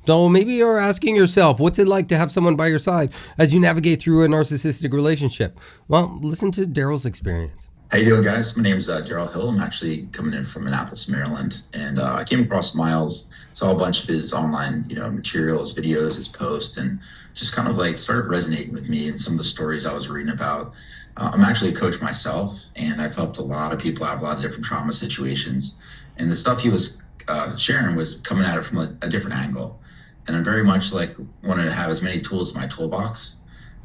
So maybe you're asking yourself, what's it like to have someone by your side as you navigate through a narcissistic relationship? Well, listen to Daryl's experience. How you doing, guys? My name is Daryl Hill. I'm actually coming in from Annapolis, Maryland, and I came across Miles, saw a bunch of his online, materials, videos, his posts, and just kind of like started resonating with me and some of the stories I was reading about. I'm actually a coach myself, and I've helped a lot of people out of a lot of different trauma situations. And the stuff he was sharing was coming at it from a different angle. And I'm very much like wanted to have as many tools in my toolbox.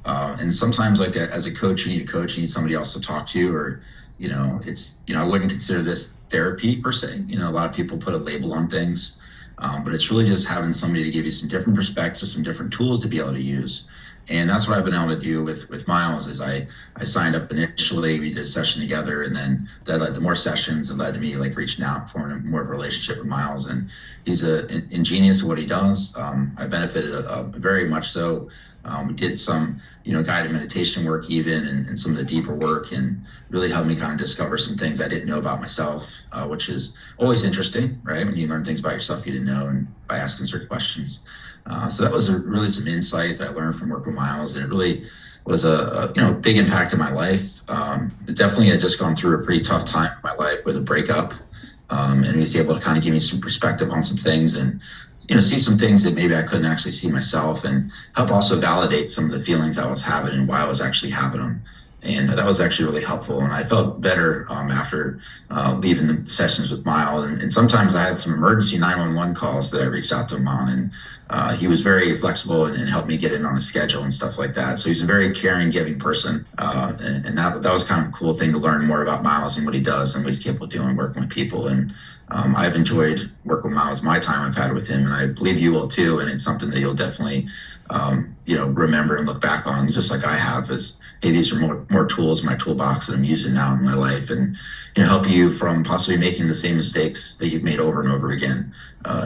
And sometimes, like as a coach, you need a coach, you need somebody else to talk to, or I wouldn't consider this therapy per se. A lot of people put a label on things, but it's really just having somebody to give you some different perspectives, some different tools to be able to use. And that's what I've been able to do with Miles. Is I signed up initially, we did a session together, and then that led to more sessions and led to me like reaching out, forming more of a relationship with Miles. And he's a ingenious at what he does. I benefited very much so. We did some, guided meditation work even, and some of the deeper work, and really helped me kind of discover some things I didn't know about myself, which is always interesting, right? When you learn things about yourself you didn't know, and by asking certain questions. So that was really some insight that I learned from working with Miles, and it really was a big impact in my life. It definitely had just gone through a pretty tough time in my life with a breakup, and he was able to kind of give me some perspective on some things, and see some things that maybe I couldn't actually see myself, and help also validate some of the feelings I was having and why I was actually having them. And that was actually really helpful. And I felt better after leaving the sessions with Miles. And sometimes I had some emergency 911 calls that I reached out to him on. And he was very flexible and helped me get in on a schedule and stuff like that. So he's a very caring, giving person. And that was kind of a cool thing to learn more about Miles and what he does and what he's capable of doing, working with people. And I've enjoyed working with Miles, my time I've had with him, and I believe you will too. And it's something that you'll definitely, remember and look back on, just like I have, as, hey, these are more tools in my toolbox that I'm using now in my life, and help you from possibly making the same mistakes that you've made over and over again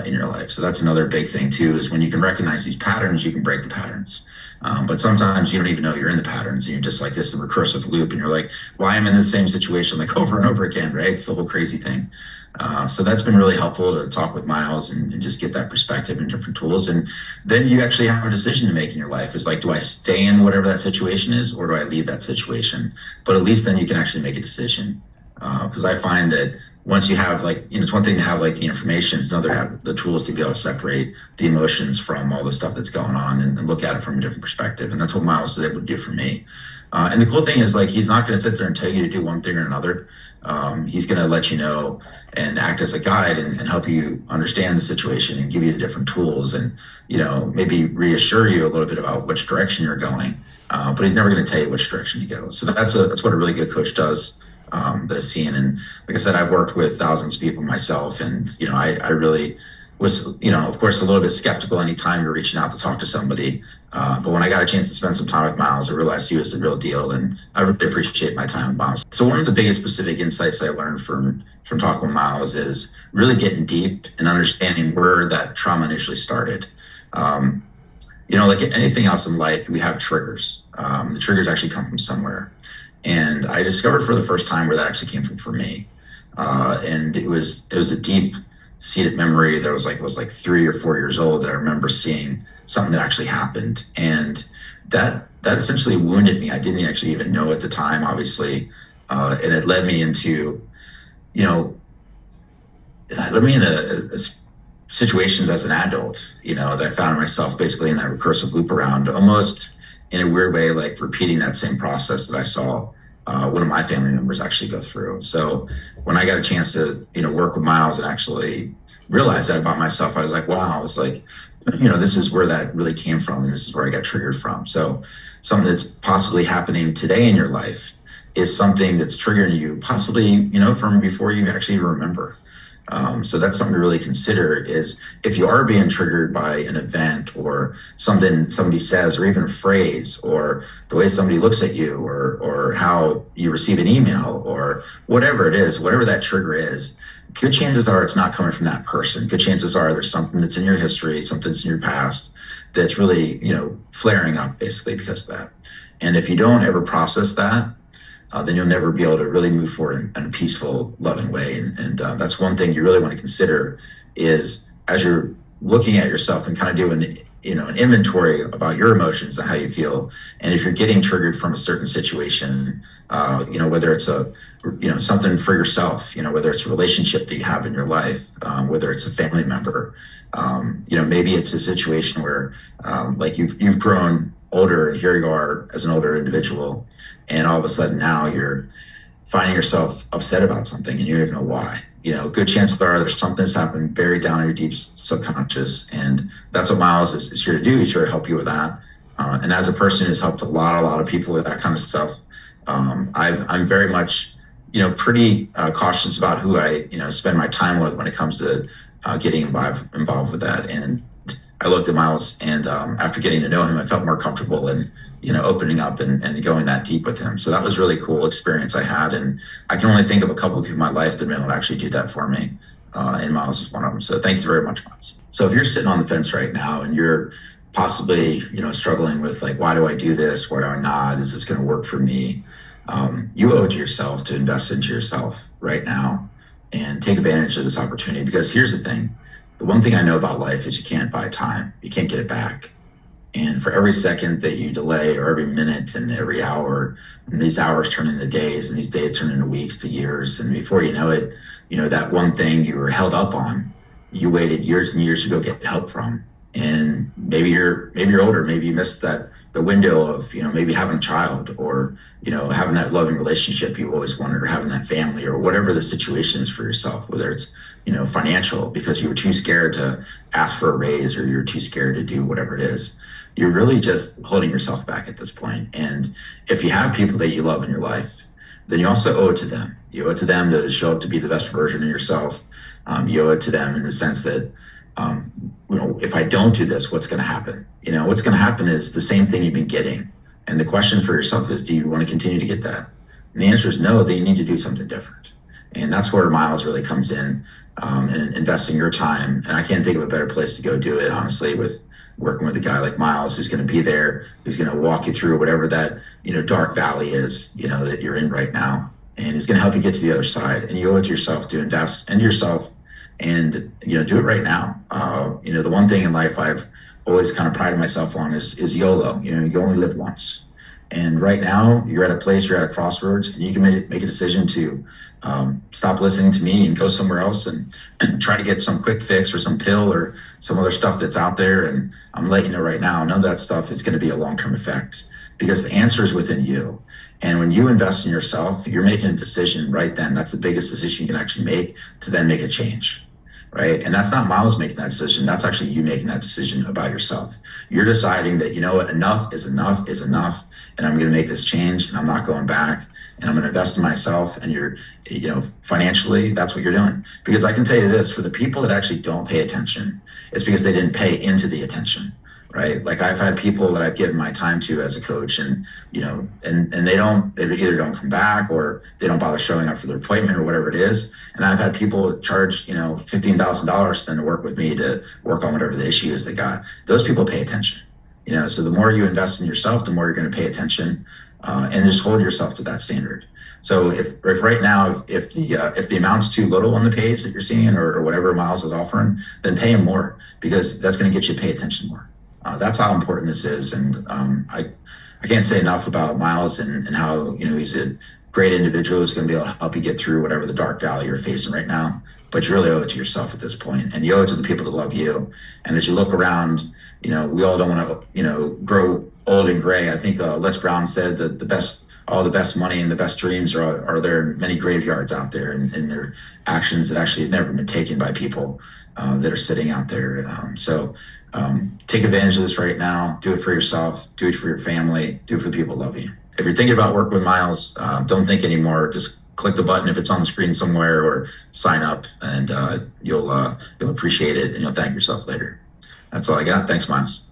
in your life. So that's another big thing too, is when you can recognize these patterns, you can break the patterns. But sometimes you don't even know you're in the patterns, and you're just like this recursive loop, and you're like, why am I in the same situation like over and over again, right? It's the whole crazy thing. So that's been really helpful to talk with Miles and just get that perspective and different tools. And then you actually have a decision to make in your life. It's like, do I stay in whatever that situation is, or do I leave that situation? But at least then you can actually make a decision. Because I find that once you have it's one thing to have the information, it's another to have the tools to be able to separate the emotions from all the stuff that's going on, and look at it from a different perspective. And that's what Miles was able to do for me. And the cool thing is, he's not going to sit there and tell you to do one thing or another. He's going to let you know and act as a guide, and help you understand the situation and give you the different tools, and maybe reassure you a little bit about which direction you're going. But he's never going to tell you which direction you go. So that's what a really good coach does, that I've seen. And like I said, I've worked with thousands of people myself, and I really was, of course, a little bit skeptical anytime you're reaching out to talk to somebody. But when I got a chance to spend some time with Miles, I realized he was the real deal, and I really appreciate my time with Miles. So one of the biggest specific insights I learned from talking with Miles is really getting deep and understanding where that trauma initially started. Like anything else in life, we have triggers. The triggers actually come from somewhere. And I discovered for the first time where that actually came from for me. And it was a deep seated memory that was like 3 or 4 years old, that I remember seeing something that actually happened. And that essentially wounded me. I didn't actually even know at the time, obviously. And it led me into, situations as an adult, that I found myself basically in that recursive loop around, almost in a weird way, like repeating that same process that I saw one of my family members actually go through. So when I got a chance to, work with Miles and actually realize that about myself, I was like, wow, it's like, this is where that really came from, and this is where I got triggered from. So something that's possibly happening today in your life is something that's triggering you, possibly, from before you actually remember. So that's something to really consider, is if you are being triggered by an event, or something somebody says, or even a phrase, or the way somebody looks at you, or how you receive an email, or whatever it is, whatever that trigger is, good chances are it's not coming from that person. Good chances are there's something that's in your history, something that's in your past, that's really, flaring up basically because of that. And if you don't ever process that, then you'll never be able to really move forward in a peaceful, loving way. And that's one thing you really want to consider, is as you're looking at yourself and kind of doing, an inventory about your emotions and how you feel. And if you're getting triggered from a certain situation, whether it's something for yourself, whether it's a relationship that you have in your life, whether it's a family member, maybe it's a situation where, like you've grown older, and here you are as an older individual, and all of a sudden now you're finding yourself upset about something and you don't even know why. Good chances are there's something that's happened buried down in your deep subconscious. And that's what Miles is here to do. He's here to help you with that. And as a person who's helped a lot of people with that kind of stuff, I'm very much, pretty cautious about who I, spend my time with when it comes to getting involved with that. And I looked at Miles, and after getting to know him, I felt more comfortable in, opening up and going that deep with him. So that was really cool experience I had. And I can only think of a couple of people in my life that have been able to actually do that for me. And Miles is one of them. So thanks very much, Miles. So if you're sitting on the fence right now and you're possibly, struggling with like, why do I do this? Why do I not? Is this going to work for me? You owe it to yourself to invest into yourself right now and take advantage of this opportunity. Because here's the thing. The one thing I know about life is you can't buy time. You can't get it back. And for every second that you delay, or every minute and every hour, and these hours turn into days, and these days turn into weeks to years. And before you know it, that one thing you were held up on, you waited years and years to go get help from. And maybe you're older, maybe you missed the window of, maybe having a child, or, having that loving relationship you always wanted, or having that family, or whatever the situation is for yourself, whether it's, financial, because you were too scared to ask for a raise, or you're too scared to do whatever it is. You're really just holding yourself back at this point. And if you have people that you love in your life, then you also owe it to them. You owe it to them to show up to be the best version of yourself. You owe it to them in the sense that, if I don't do this, what's going to happen? What's going to happen is the same thing you've been getting. And the question for yourself is, do you want to continue to get that? And the answer is no, then you need to do something different. And that's where Miles really comes in, and investing your time. And I can't think of a better place to go do it, honestly, with working with a guy like Miles, who's going to be there, who's going to walk you through whatever that, dark valley is, that you're in right now. And he's going to help you get to the other side. And you owe it to yourself to invest in yourself and, do it right now. The one thing in life I've always kind of prided myself on is YOLO. You only live once. And right now you're at a place, you're at a crossroads, and you can make a decision to stop listening to me and go somewhere else and try to get some quick fix or some pill or some other stuff that's out there. And I'm letting you know right now, none of that stuff is going to be a long-term effect, because the answer is within you. And when you invest in yourself, you're making a decision right then. That's the biggest decision you can actually make, to then make a change. Right. And that's not Miles making that decision. That's actually you making that decision about yourself. You're deciding that, enough is enough is enough. And I'm going to make this change, and I'm not going back, and I'm going to invest in myself. And you're, financially, that's what you're doing. Because I can tell you this, for the people that actually don't pay attention, it's because they didn't pay into the attention. Right. Like I've had people that I've given my time to as a coach, and, and they either don't come back, or they don't bother showing up for their appointment, or whatever it is. And I've had people charge, $15,000 then to work with me to work on whatever the issue is they got. Those people pay attention, so the more you invest in yourself, the more you're going to pay attention, and just hold yourself to that standard. So if right now, if the amount's too little on the page that you're seeing, or whatever Miles is offering, then pay him more, because that's going to get you to pay attention more. That's how important this is. And I can't say enough about Miles and how, he's a great individual who's going to be able to help you get through whatever the dark valley you're facing right now. But you really owe it to yourself at this point, and you owe it to the people that love you. And as you look around, we all don't want to, grow old and gray. I think Les Brown said that all the best money and the best dreams are there in many graveyards out there, and their actions that actually have never been taken by people that are sitting out there. Take advantage of this right now. Do it for yourself. Do it for your family. Do it for the people who love you. If you're thinking about working with Miles, don't think anymore. Just click the button if it's on the screen somewhere, or sign up, and you'll appreciate it, and you'll thank yourself later. That's all I got. Thanks, Miles.